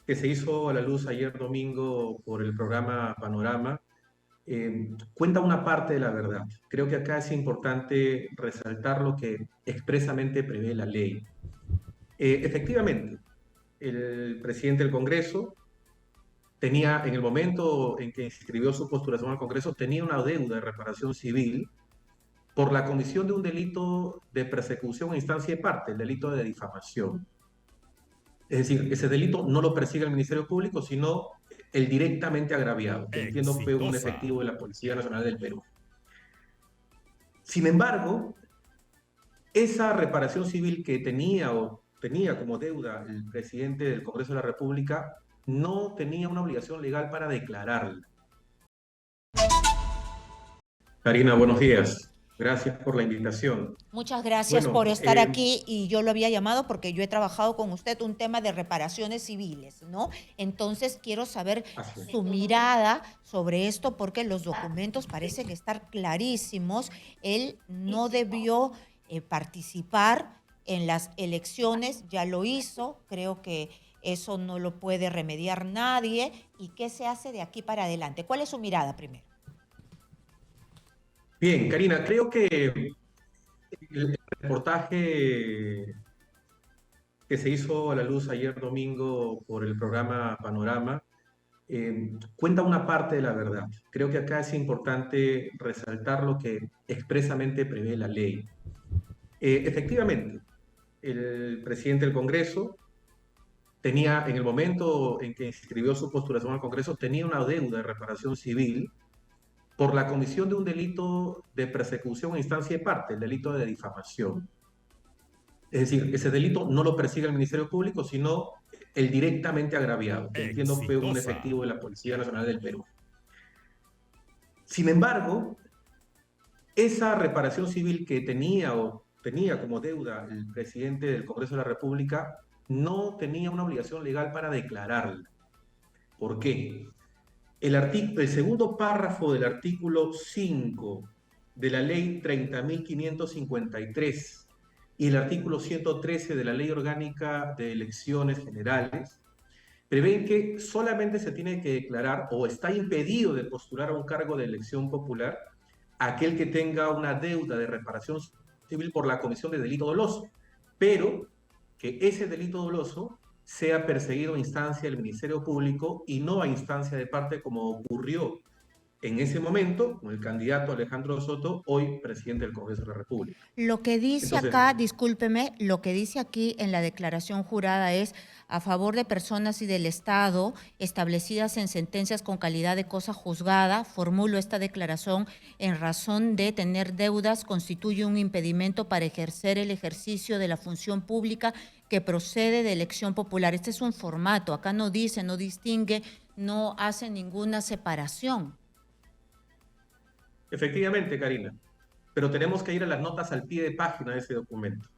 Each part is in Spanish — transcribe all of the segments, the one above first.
que se hizo a la luz ayer domingo por el programa Panorama cuenta una parte de la verdad. Creo que acá es importante resaltar lo que expresamente prevé la ley. Efectivamente, el presidente del Congreso tenía, en el momento en que inscribió su postulación al Congreso, tenía una deuda de reparación civil por la comisión de un delito de persecución a instancia de parte, el delito de difamación. Es decir, ese delito no lo persigue el Ministerio Público, sino el directamente agraviado, que entiendo fue un Exitosa. efectivo de la Policía Nacional del Perú. Sin embargo, esa reparación civil que tenía como deuda el presidente del Congreso de la República no tenía una obligación legal para declararla. Karina, buenos días. Gracias por la invitación. Muchas gracias por Bueno, estar aquí y yo lo había llamado porque yo he trabajado con usted un tema de reparaciones civiles, ¿no? Entonces quiero saber así es. su mirada sobre esto porque los documentos parecen estar clarísimos. Él no debió participar en las elecciones, ya lo hizo, creo que eso no lo puede remediar nadie. ¿Y qué se hace de aquí para adelante? ¿Cuál es su mirada primero? Bien, Karina, creo que el reportaje que se hizo a la luz ayer domingo por el programa Panorama cuenta una parte de la verdad. Creo que acá es importante resaltar lo que expresamente prevé la ley. Efectivamente, el presidente del Congreso tenía, en el momento en que inscribió su postulación al Congreso, tenía una deuda de reparación civil por la comisión de un delito de persecución a instancia de parte, el delito de difamación. Es decir, ese delito no lo persigue el Ministerio Público, sino el directamente agraviado, que entiendo fue un Exitosa. efectivo de la Policía Nacional del Perú. Sin embargo, esa reparación civil que tenía como deuda el presidente del Congreso de la República no tenía una obligación legal para declararla. ¿Por qué? El segundo párrafo del artículo 5 de la ley 30.553 y el artículo 113 de la ley orgánica de elecciones generales prevén que solamente se tiene que declarar o está impedido de postular a un cargo de elección popular aquel que tenga una deuda de reparación civil por la comisión de delito doloso, pero que ese delito doloso sea perseguido a instancia del Ministerio Público y no a instancia de parte como ocurrió en ese momento con el candidato Alejandro Soto, hoy presidente del Congreso de la República. Lo que dice Entonces, acá, discúlpeme, lo que dice aquí en la declaración jurada es a favor de personas y del Estado establecidas en sentencias con calidad de cosa juzgada. Formulo esta declaración en razón de tener deudas, constituye un impedimento para ejercer el ejercicio de la función pública que procede de elección popular. Este es un formato, acá no dice, no distingue, no hace ninguna separación. efectivamente, Karina, pero tenemos que ir a las notas al pie de página de ese documento.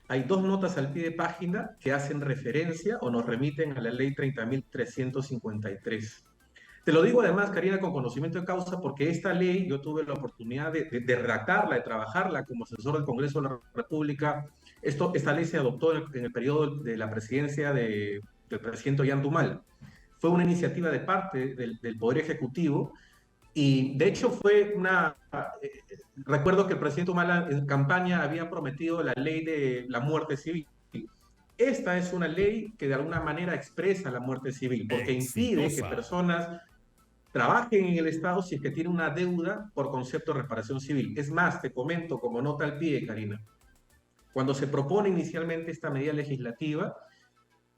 Hay dos notas al pie de página que hacen referencia o nos remiten a la ley 30.353. Te lo digo además, Karina, con conocimiento de causa, porque esta ley yo tuve la oportunidad de redactarla, de trabajarla como asesor del Congreso de la República. Esta ley se adoptó en el periodo de la presidencia del presidente Ollanta. Fue una iniciativa de parte del Poder Ejecutivo y de hecho fue recuerdo que el presidente Humala en campaña había prometido la ley de la muerte civil. Esta es una ley que de alguna manera expresa la muerte civil, porque impide que Exitosa. personas trabajen en el Estado si es que tienen una deuda por concepto de reparación civil. Es más, te comento como nota al pie, Karina, cuando se propone inicialmente esta medida legislativa,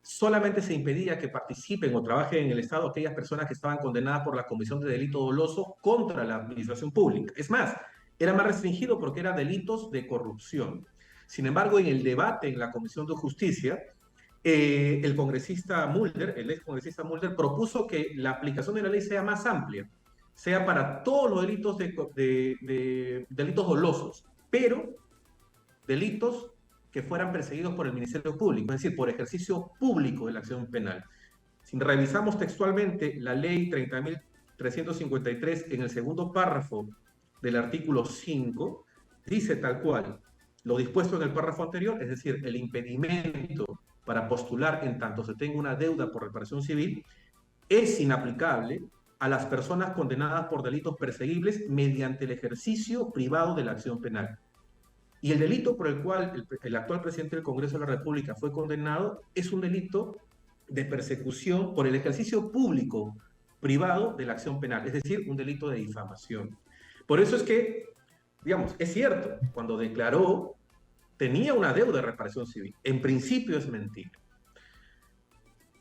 solamente se impedía que participen o trabajen en el Estado aquellas personas que estaban condenadas por la comisión de delito doloso contra la administración pública. Es más, era más restringido porque eran delitos de corrupción. Sin embargo, en el debate en la Comisión de Justicia, el congresista Mulder, el ex congresista Mulder, propuso que la aplicación de la ley sea más amplia, sea para todos los delitos de delitos dolosos, pero delitos que fueran perseguidos por el Ministerio Público, es decir, por ejercicio público de la acción penal. Si revisamos textualmente la ley 30.353 en el segundo párrafo del artículo 5, dice tal cual lo dispuesto en el párrafo anterior, es decir, el impedimento para postular en tanto se tenga una deuda por reparación civil es inaplicable a las personas condenadas por delitos perseguibles mediante el ejercicio privado de la acción penal. Y el delito por el cual el actual presidente del Congreso de la República fue condenado es un delito de persecución por el ejercicio público privado de la acción penal, es decir, un delito de difamación. Por eso es que, digamos, es cierto, cuando declaró tenía una deuda de reparación civil. En principio es mentira.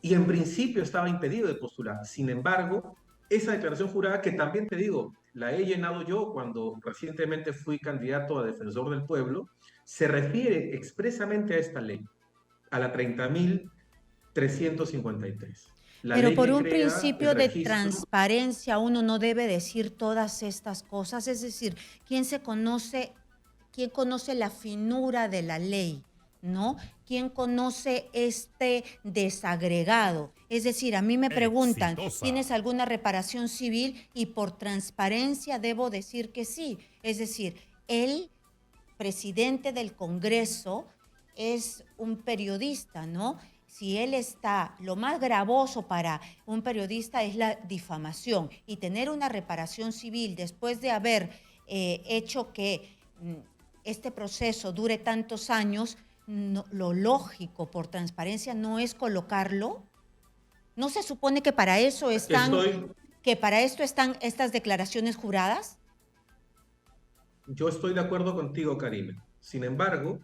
Y en principio estaba impedido de postular. Sin embargo, esa declaración jurada, que también te digo, la he llenado yo cuando recientemente fui candidato a defensor del pueblo, se refiere expresamente a esta ley, a la 30.353. La Pero ley por que un crea el principio de registro. transparencia uno no debe decir todas estas cosas. Es decir, quién conoce la finura de la ley, ¿no? ¿Quién conoce este desagregado? Es decir, a mí me preguntan, ¿tienes alguna reparación civil? Y por transparencia debo decir que sí. Es decir, el presidente del Congreso es un periodista, ¿no? Si él está, lo más gravoso para un periodista es la difamación, y tener una reparación civil después de haber hecho que este proceso dure tantos años, no, lo lógico por transparencia no es colocarlo. ¿No se supone que para eso están, Estoy, que para esto están estas declaraciones juradas? yo estoy de acuerdo contigo, Karina. Sin embargo,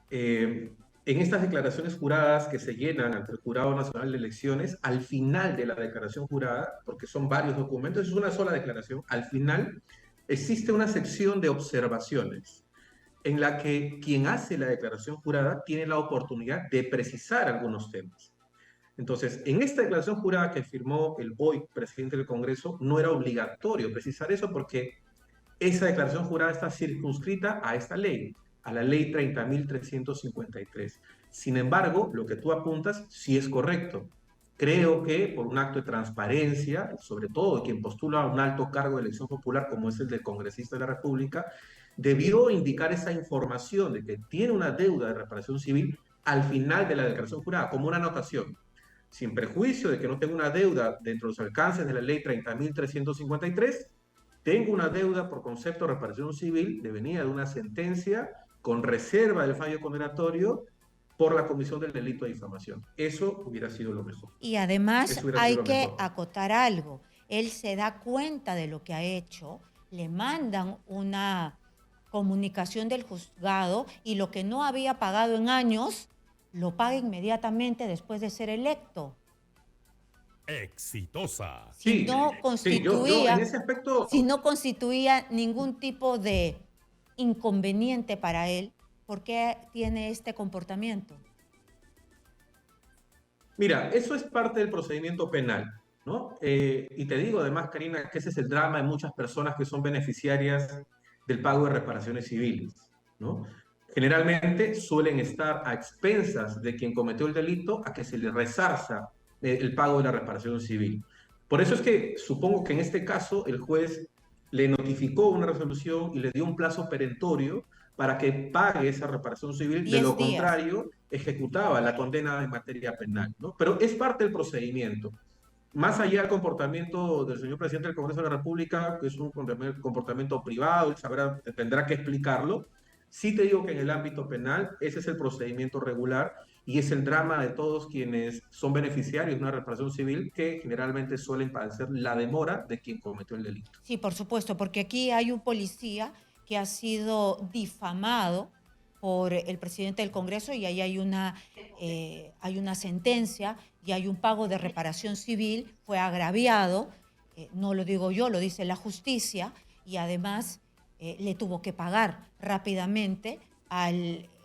en estas declaraciones juradas que se llenan ante el Jurado Nacional de Elecciones, al final de la declaración jurada, porque son varios documentos, es una sola declaración, al final existe una sección de observaciones en la que quien hace la declaración jurada tiene la oportunidad de precisar algunos temas. Entonces, en esta declaración jurada que firmó el hoy presidente del Congreso, no era obligatorio precisar eso porque esa declaración jurada está circunscrita a esta ley, a la ley 30.353. Sin embargo, lo que tú apuntas sí es correcto. Creo que por un acto de transparencia, sobre todo de quien postula a un alto cargo de elección popular como es el del congresista de la República, debió indicar esa información de que tiene una deuda de reparación civil al final de la declaración jurada, como una anotación, sin perjuicio de que no tenga una deuda dentro de los alcances de la ley 30.353, tengo una deuda por concepto de reparación civil devenida de una sentencia con reserva del fallo condenatorio por la comisión del delito de difamación. Eso hubiera sido lo mejor. Y además Eso hubiera hay sido lo que mejor. acotar algo. Él se da cuenta de lo que ha hecho, le mandan una comunicación del juzgado y lo que no había pagado en años, lo paga inmediatamente después de ser electo. Exitosa. Si Sí, no sí, yo en constituía, ese aspecto, si no constituía ningún tipo de inconveniente para él, ¿por qué tiene este comportamiento? mira, eso es parte del procedimiento penal, ¿no? Y te digo además, Karina, que ese es el drama de muchas personas que son beneficiarias del pago de reparaciones civiles, ¿no? Generalmente suelen estar a expensas de quien cometió el delito a que se le resarza el pago de la reparación civil. Por eso es que supongo que en este caso el juez le notificó una resolución y le dio un plazo perentorio para que pague esa reparación civil. De 10 lo días. contrario, ejecutaba la condena en materia penal, ¿no? Pero es parte del procedimiento. Más allá del comportamiento del señor presidente del Congreso de la República, que es un comportamiento privado, él sabrá, tendrá que explicarlo. Sí te digo que en el ámbito penal ese es el procedimiento regular y es el drama de todos quienes son beneficiarios de una reparación civil que generalmente suelen padecer la demora de quien cometió el delito. Sí, por supuesto, porque aquí hay un policía que ha sido difamado por el presidente del Congreso y ahí hay una sentencia y hay un pago de reparación civil, fue agraviado, no lo digo yo, lo dice la justicia, y además le tuvo que pagar rápidamente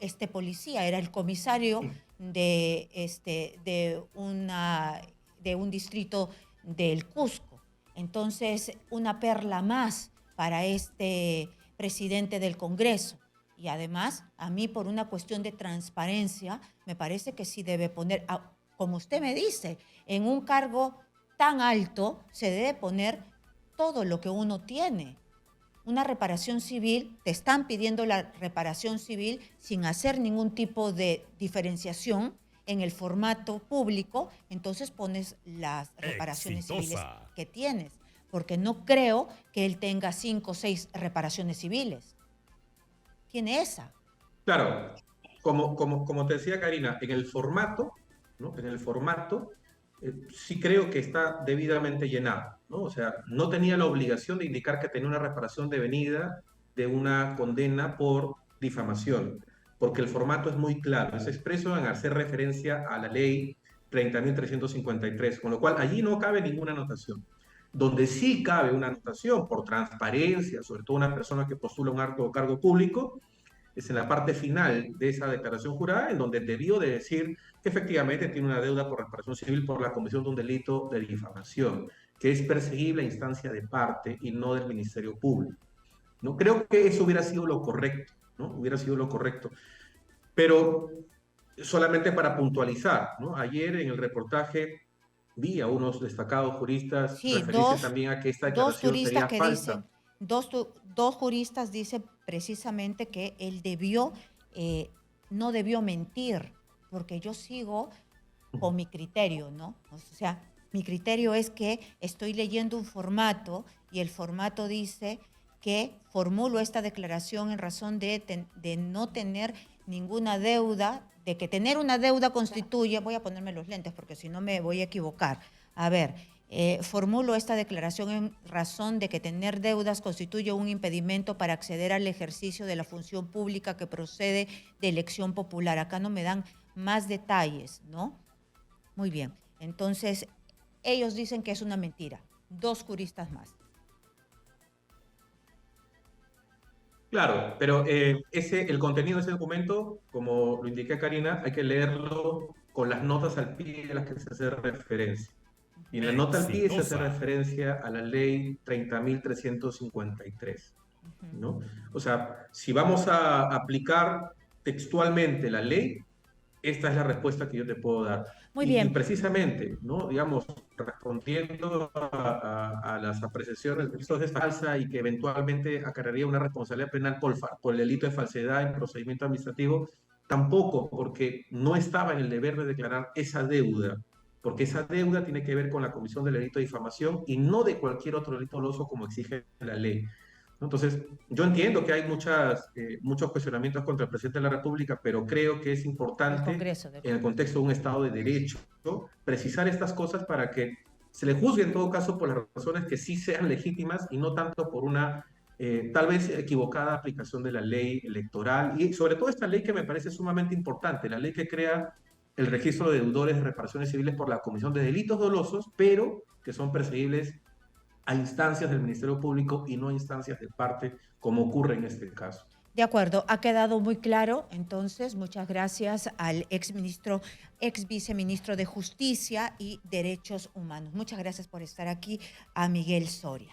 este policía, era el comisario de un distrito del Cusco. Entonces, una perla más para este presidente del Congreso. Y además, a mí por una cuestión de transparencia, me parece que sí debe poner, como usted me dice, en un cargo tan alto se debe poner todo lo que uno tiene. Una reparación civil, te están pidiendo la reparación civil sin hacer ningún tipo de diferenciación en el formato público, entonces pones las reparaciones civiles que tienes, porque no creo que él tenga 5 o 6 reparaciones civiles. Tiene esa. Claro, como te decía Karina, en el formato, ¿no? En el formato, sí creo que está debidamente llenado, ¿no? O sea, no tenía la obligación de indicar que tenía una reparación devenida de una condena por difamación, porque el formato es muy claro, es expreso en hacer referencia a la ley 30.353, con lo cual allí no cabe ninguna anotación. Donde sí cabe una anotación por transparencia, sobre todo una persona que postula un alto cargo público, es en la parte final de esa declaración jurada, en donde debió de decir que efectivamente tiene una deuda por reparación civil por la comisión de un delito de difamación, que es perseguible a instancia de parte y no del Ministerio Público. ¿No? Creo que eso hubiera sido lo correcto, ¿no? Hubiera sido lo correcto. Pero solamente para puntualizar, ¿no? Ayer en el reportaje vi a unos destacados juristas Sí, referirse también a que esta dos declaración juristas sería que falsa. dicen, dos juristas dicen precisamente que él debió, no debió mentir, porque yo sigo con mi criterio, ¿no? O sea, mi criterio es que estoy leyendo un formato y el formato dice que formulo esta declaración en razón de no tener ninguna deuda, de que tener una deuda constituye, voy a ponerme los lentes porque si no me voy a equivocar. A ver, formulo esta declaración en razón de que tener deudas constituye un impedimento para acceder al ejercicio de la función pública que procede de elección popular. Acá no me dan más detalles, ¿no? Muy bien. Entonces, ellos dicen que es una mentira. Dos juristas más. Claro, pero el contenido de ese documento, como lo indiqué Karina, hay que leerlo con las notas al pie de las que se hace referencia. Y en la nota al pie se hace referencia a la ley 30.353, ¿no? O sea, si vamos a aplicar textualmente la ley, esta es la respuesta que yo te puedo dar. Muy Y bien. precisamente, ¿no? Digamos, respondiendo a las apreciaciones de que esto es falsa y que eventualmente acarrearía una responsabilidad penal por el delito de falsedad en procedimiento administrativo, tampoco, porque no estaba en el deber de declarar esa deuda, porque esa deuda tiene que ver con la comisión del delito de difamación y no de cualquier otro delito doloso como exige la ley. Entonces, yo entiendo que hay muchos cuestionamientos contra el presidente de la República, pero creo que es Del importante, Congreso. en el contexto de un Estado de Derecho, ¿no? Precisar estas cosas para que se le juzgue en todo caso por las razones que sí sean legítimas y no tanto por una tal vez equivocada aplicación de la ley electoral y sobre todo esta ley que me parece sumamente importante, la ley que crea el registro de deudores de reparaciones civiles por la comisión de delitos dolosos, pero que son perseguibles a instancias del Ministerio Público y no a instancias de parte, como ocurre en este caso. De acuerdo, ha quedado muy claro. Entonces, muchas gracias al exministro, ex viceministro de Justicia y Derechos Humanos. Muchas gracias por estar aquí, a Miguel Soria.